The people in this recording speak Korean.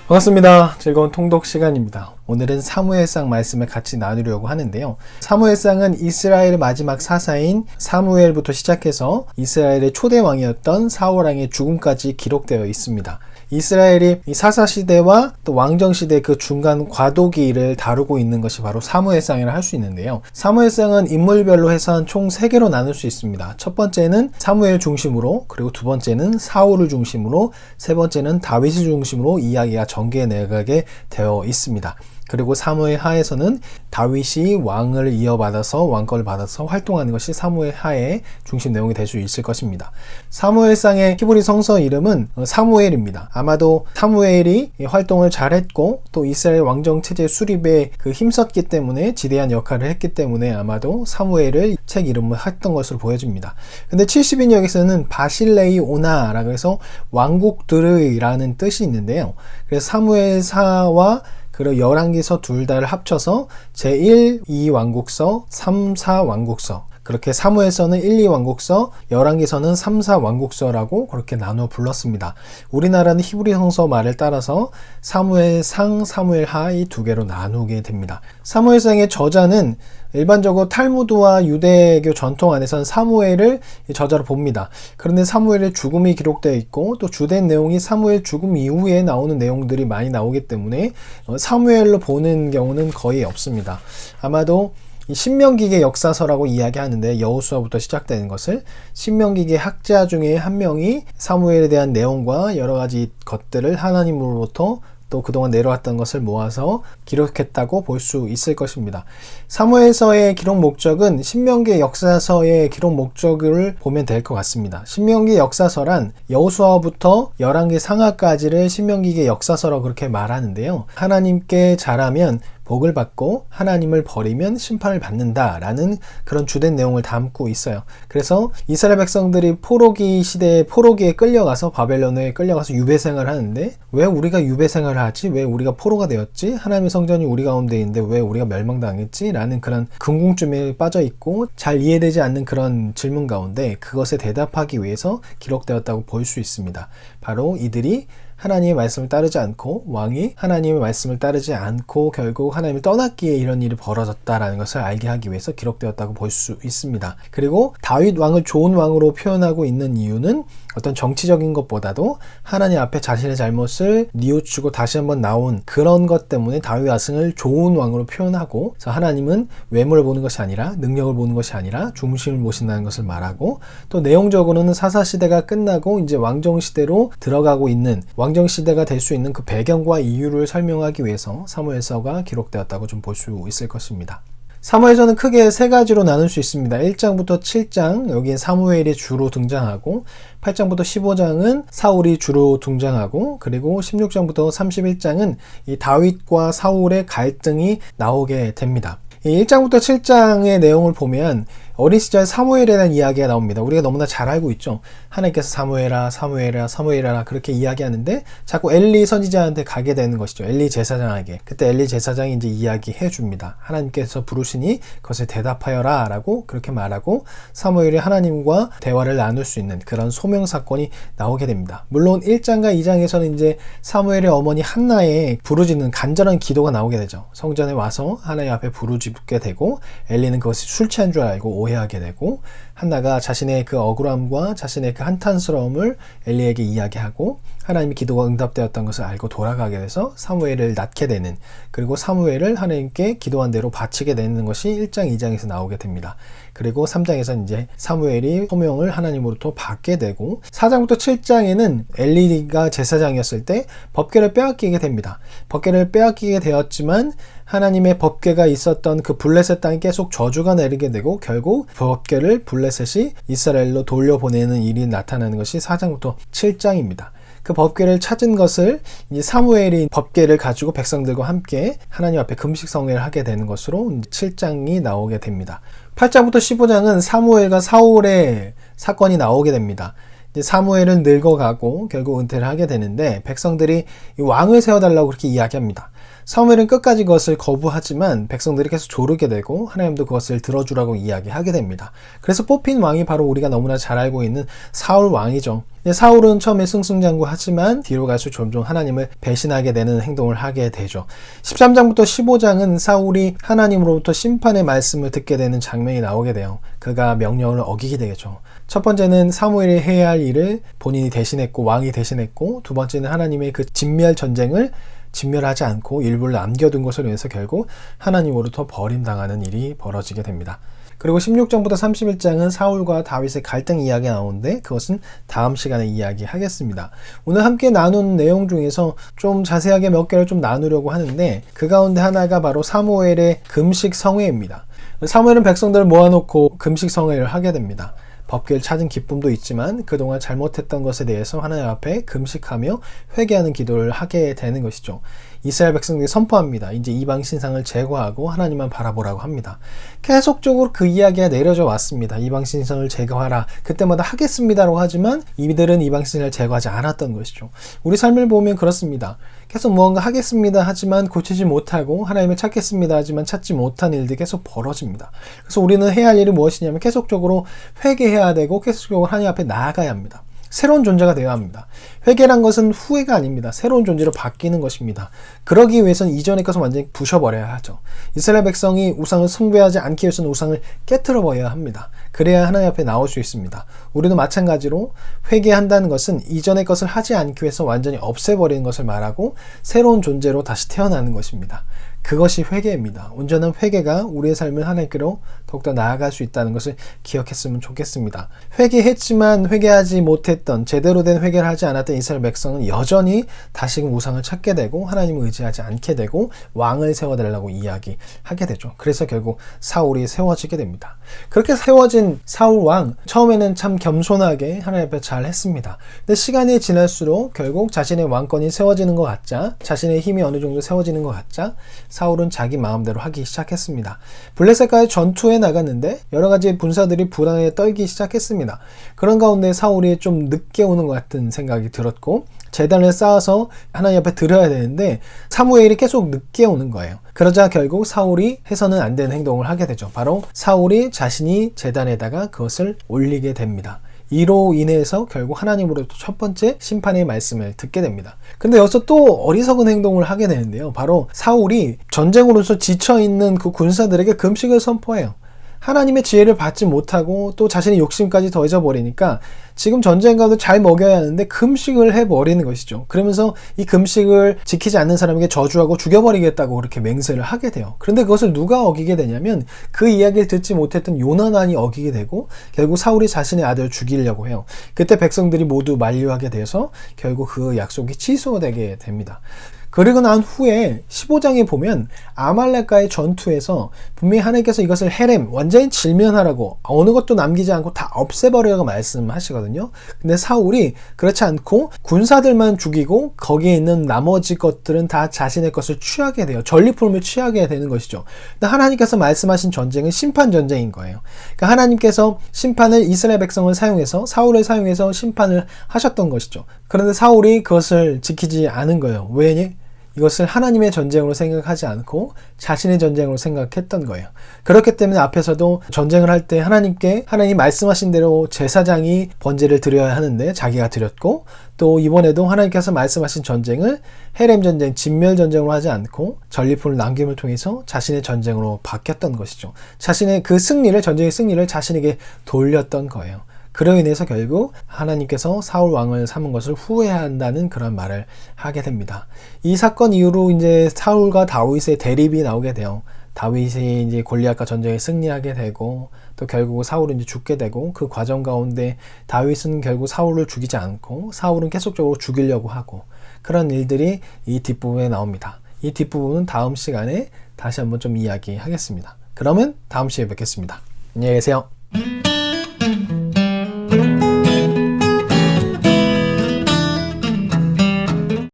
반갑습니다. 즐거운 통독 시간입니다. 오늘은 사무엘상 말씀을 같이 나누려고 하는데요. 사무엘상은 이스라엘의 마지막 사사인 사무엘부터 시작해서 이스라엘의 초대 왕이었던 사울왕의 죽음까지 기록되어 있습니다. 이스라엘이 이 사사시대와 또 왕정시대 그 중간 과도기를 다루고 있는 것이 바로 사무엘상이라 할 수 있는데요. 사무엘상은 인물별로 해서 총 3개로 나눌 수 있습니다. 첫 번째는 사무엘 중심으로, 그리고 두 번째는 사울을 중심으로, 세 번째는 다윗을 중심으로 이야기가 전개되게 되어 있습니다. 그리고 사무엘 하에서는 다윗이 왕을 이어받아서 왕권을 받아서 활동하는 것이 사무엘 하의 중심 내용이 될 수 있을 것입니다. 사무엘상의 히브리 성서 이름은 사무엘입니다. 아마도 사무엘이 활동을 잘했고 또 이스라엘 왕정 체제 수립에 힘썼기 때문에 지대한 역할을 했기 때문에 아마도 사무엘을 책 이름을 했던 것으로 보여집니다. 근데 70인역에서는 바실레이 오나라고 해서 왕국들이라는 뜻이 있는데요. 그래서 사무엘사와 그리고 열왕기서 둘 다를 합쳐서 제1, 2왕국서, 3, 4왕국서, 그렇게 사무엘서는 1, 2왕국서, 열왕기서는 3, 4왕국서라고 그렇게 나누어 불렀습니다. 우리나라는 히브리 성서 말을 따라서 사무엘상, 사무엘하 이 두 개로 나누게 됩니다. 사무엘상의 저자는 일반적으로 탈무드와 유대교 전통 안에서는 사무엘을 저자로 봅니다. 그런데 사무엘의 죽음이 기록되어 있고 또 주된 내용이 사무엘 죽음 이후에 나오는 내용들이 많이 나오기 때문에 사무엘로 보는 경우는 거의 없습니다. 아마도 신명기계 역사서라고 이야기하는데 여호수아부터 시작되는 것을 신명기계 학자 중에 한 명이 사무엘에 대한 내용과 여러 가지 것들을 하나님으로부터 또 그동안 내려왔던 것을 모아서 기록했다고 볼 수 있을 것입니다. 사무엘서의 기록 목적은 신명기 역사서의 기록 목적을 보면 될 것 같습니다. 신명기 역사서란 여호수아부터 열왕기 상하까지를 신명기의 역사서라고 그렇게 말하는데요. 하나님께 잘하면 복을 받고 하나님을 버리면 심판을 받는다라는 그런 주된 내용을 담고 있어요. 그래서 이스라엘 백성들이 포로기 시대에 포로기에 끌려가서 바벨론에 끌려가서 유배생활을 하는데 왜 우리가 유배생활을 하지? 왜 우리가 포로가 되었지? 하나님의 성전이 우리 가운데 있는데 왜 우리가 멸망당했지? 라는 그런 궁금증에 빠져 있고 잘 이해되지 않는 그런 질문 가운데 그것에 대답하기 위해서 기록되었다고 볼 수 있습니다. 바로 이들이 하나님의 말씀을 따르지 않고 왕이 하나님의 말씀을 따르지 않고 결국 하나님을 떠났기에 이런 일이 벌어졌다라는 것을 알게 하기 위해서 기록되었다고 볼 수 있습니다. 그리고 다윗 왕을 좋은 왕으로 표현하고 있는 이유는 어떤 정치적인 것보다도 하나님 앞에 자신의 잘못을 뉘우치고 다시 한번 나온 그런 것 때문에 다윗 왕을 좋은 왕으로 표현하고 그래서 하나님은 외모를 보는 것이 아니라 능력을 보는 것이 아니라 중심을 보신다는 것을 말하고 또 내용적으로는 사사시대가 끝나고 이제 왕정시대로 들어가고 있는 왕정시대가 될 수 있는 그 배경과 이유를 설명하기 위해서 사무엘서가 기록되었다고 좀 볼 수 있을 것입니다. 사무엘서는 크게 3가지로 나눌 수 있습니다. 1장부터 7장 여기에 사무엘이 주로 등장하고 8장부터 15장은 사울이 주로 등장하고 그리고 16장부터 31장은 이 다윗과 사울의 갈등이 나오게 됩니다. 1장부터 7장의 내용을 보면 어린 시절 사무엘에 대한 이야기가 나옵니다. 우리가 너무나 잘 알고 있죠. 하나님께서 사무엘아 사무엘아 사무엘아 그렇게 이야기하는데 자꾸 엘리 선지자한테 가게 되는 것이죠. 엘리 제사장에게. 그때 엘리 제사장이 이제 이야기해 줍니다. 하나님께서 부르시니 그것에 대답하여라 라고 그렇게 말하고 사무엘이 하나님과 대화를 나눌 수 있는 그런 소명 사건이 나오게 됩니다. 물론 1장과 2장에서는 이제 사무엘의 어머니 한나의 부르짖는 간절한 기도가 나오게 되죠. 성전에 와서 하나님 앞에 부르짖게 되고 엘리는 그것이 술 취한 줄 알고 오해하게 되고 한나가 자신의 그 억울함과 자신의 그 한탄스러움을 엘리에게 이야기하고 하나님의 기도가 응답되었던 것을 알고 돌아가게 돼서 사무엘을 낳게 되는 그리고 사무엘을 하나님께 기도한 대로 바치게 되는 것이 1장, 2장에서 나오게 됩니다. 그리고 3장에서 이제 사무엘이 소명을 하나님으로부터 받게 되고 4장부터 7장에는 엘리가 제사장이었을 때 법궤를 빼앗기게 됩니다. 법궤를 빼앗기게 되었지만 하나님의 법궤가 있었던 그 블레셋 땅에 계속 저주가 내리게 되고 결국 법궤를 블레셋이 이스라엘로 돌려보내는 일이 나타나는 것이 4장부터 7장입니다. 그 법궤를 찾은 것을 이제 사무엘이 법궤를 가지고 백성들과 함께 하나님 앞에 금식성회를 하게 되는 것으로 7장이 나오게 됩니다. 8장부터 15장은 사무엘과 사울의 사건이 나오게 됩니다. 이제 사무엘은 늙어가고 결국 은퇴를 하게 되는데 백성들이 이 왕을 세워달라고 그렇게 이야기합니다. 사무엘은 끝까지 그것을 거부하지만 백성들이 계속 조르게 되고 하나님도 그것을 들어주라고 이야기하게 됩니다. 그래서 뽑힌 왕이 바로 우리가 너무나 잘 알고 있는 사울 왕이죠. 사울은 처음에 승승장구하지만 뒤로 갈수록 점점 하나님을 배신하게 되는 행동을 하게 되죠. 13장부터 15장은 사울이 하나님으로부터 심판의 말씀을 듣게 되는 장면이 나오게 돼요. 그가 명령을 어기게 되겠죠. 첫 번째는 사무엘이 해야 할 일을 본인이 대신했고 왕이 대신했고, 두 번째는 하나님의 그 진멸 전쟁을 진멸하지 않고 일부를 남겨둔 것으로 인해서 결국 하나님으로부터 버림당하는 일이 벌어지게 됩니다. 그리고 16장부터 31장은 사울과 다윗의 갈등 이야기가 나오는데 그것은 다음 시간에 이야기하겠습니다. 오늘 함께 나눈 내용 중에서 좀 자세하게 몇 개를 좀 나누려고 하는데, 그 가운데 하나가 바로 사무엘의 금식 성회입니다. 사무엘은 백성들을 모아놓고 금식 성회를 하게 됩니다. 법궤를 찾은 기쁨도 있지만 그동안 잘못했던 것에 대해서 하나님 앞에 금식하며 회개하는 기도를 하게 되는 것이죠. 이스라엘 백성들이 선포합니다. 이제 이방 신상을 제거하고 하나님만 바라보라고 합니다. 계속적으로 그 이야기가 내려져 왔습니다. 이방 신상을 제거하라. 그때마다 하겠습니다라고 하지만 이들은 이방 신상을 제거하지 않았던 것이죠. 우리 삶을 보면 그렇습니다. 계속 무언가 하겠습니다 하지만 고치지 못하고, 하나님을 찾겠습니다 하지만 찾지 못한 일들이 계속 벌어집니다. 그래서 우리는 해야 할 일이 무엇이냐면 계속적으로 회개해야 되고 계속적으로 하나님 앞에 나아가야 합니다. 새로운 존재가 되어야 합니다. 회개란 것은 후회가 아닙니다. 새로운 존재로 바뀌는 것입니다. 그러기 위해서는 이전의 것을 완전히 부셔버려야 하죠. 이스라엘 백성이 우상을 숭배하지 않기 위해서는 우상을 깨트려버려야 합니다. 그래야 하나님 앞에 나올 수 있습니다. 우리도 마찬가지로 회개한다는 것은 이전의 것을 하지 않기 위해서 완전히 없애버리는 것을 말하고 새로운 존재로 다시 태어나는 것입니다. 그것이 회개입니다. 온전한 회개가 우리의 삶을 하나님께로 더욱더 나아갈 수 있다는 것을 기억했으면 좋겠습니다. 회개했지만 회개하지 못했던, 제대로 된 회개를 하지 않았던 이스라엘 백성은 여전히 다시금 우상을 찾게 되고 하나님을 의지하지 않게 되고 왕을 세워달라고 이야기하게 되죠. 그래서 결국 사울이 세워지게 됩니다. 그렇게 세워진 사울 왕, 처음에는 참 겸손하게 하나님 앞에 잘 했습니다. 근데 시간이 지날수록 결국 자신의 왕권이 세워지는 것 같자, 자신의 힘이 어느 정도 세워지는 것 같자 사울은 자기 마음대로 하기 시작했습니다. 블레셋과의 전투에 나갔는데 여러 가지 군사들이 불안에 떨기 시작했습니다. 그런 가운데 사울이 좀 늦게 오는 것 같은 생각이 들었고, 제단을 쌓아서 하나님 앞에 드려야 되는데 사무엘이 계속 늦게 오는 거예요. 그러자 결국 사울이 해서는 안 되는 행동을 하게 되죠. 바로 사울이 자신이 제단에다가 그것을 올리게 됩니다. 이로 인해서 결국 하나님으로부터 첫 번째 심판의 말씀을 듣게 됩니다. 근데 여기서 또 어리석은 행동을 하게 되는데요. 바로 사울이 전쟁으로서 지쳐있는 그 군사들에게 금식을 선포해요. 하나님의 지혜를 받지 못하고 또 자신의 욕심까지 더해져 버리니까 지금 전쟁 가도 잘 먹여야 하는데 금식을 해버리는 것이죠. 그러면서 이 금식을 지키지 않는 사람에게 저주하고 죽여버리겠다고 그렇게 맹세를 하게 돼요. 그런데 그것을 누가 어기게 되냐면 그 이야기를 듣지 못했던 요나단이 어기게 되고 결국 사울이 자신의 아들을 죽이려고 해요. 그때 백성들이 모두 만류하게 돼서 결국 그 약속이 취소되게 됩니다. 그리고 난 후에 15장에 보면 아말렉과의 전투에서 분명히 하나님께서 이것을 헤렘, 완전히 질면하라고 어느 것도 남기지 않고 다 없애버리라고 말씀하시거든요. 근데 사울이 그렇지 않고 군사들만 죽이고 거기에 있는 나머지 것들은 다 자신의 것을 취하게 돼요. 전리품을 취하게 되는 것이죠. 근데 하나님께서 말씀하신 전쟁은 심판 전쟁인 거예요. 그러니까 하나님께서 심판을 이스라엘 백성을 사용해서, 사울을 사용해서 심판을 하셨던 것이죠. 그런데 사울이 그것을 지키지 않은 거예요. 왜? 이것을 하나님의 전쟁으로 생각하지 않고 자신의 전쟁으로 생각했던 거예요. 그렇기 때문에 앞에서도 전쟁을 할 때 하나님께 하나님 말씀하신 대로 제사장이 번제를 드려야 하는데 자기가 드렸고, 또 이번에도 하나님께서 말씀하신 전쟁을 헤렘 전쟁, 진멸 전쟁으로 하지 않고 전리품을 남김을 통해서 자신의 전쟁으로 바뀌었던 것이죠. 자신의 그 승리를, 전쟁의 승리를 자신에게 돌렸던 거예요. 그로 인해서 결국 하나님께서 사울 왕을 삼은 것을 후회한다는 그런 말을 하게 됩니다. 이 사건 이후로 이제 사울과 다윗의 대립이 나오게 돼요. 다윗이 이제 골리앗과 전쟁에 승리하게 되고, 또 결국 사울은 이제 죽게 되고, 그 과정 가운데 다윗은 결국 사울을 죽이지 않고 사울은 계속적으로 죽이려고 하고, 그런 일들이 이 뒷부분에 나옵니다. 이 뒷부분은 다음 시간에 다시 한번 좀 이야기하겠습니다. 그러면 다음 시간에 뵙겠습니다. 안녕히 계세요.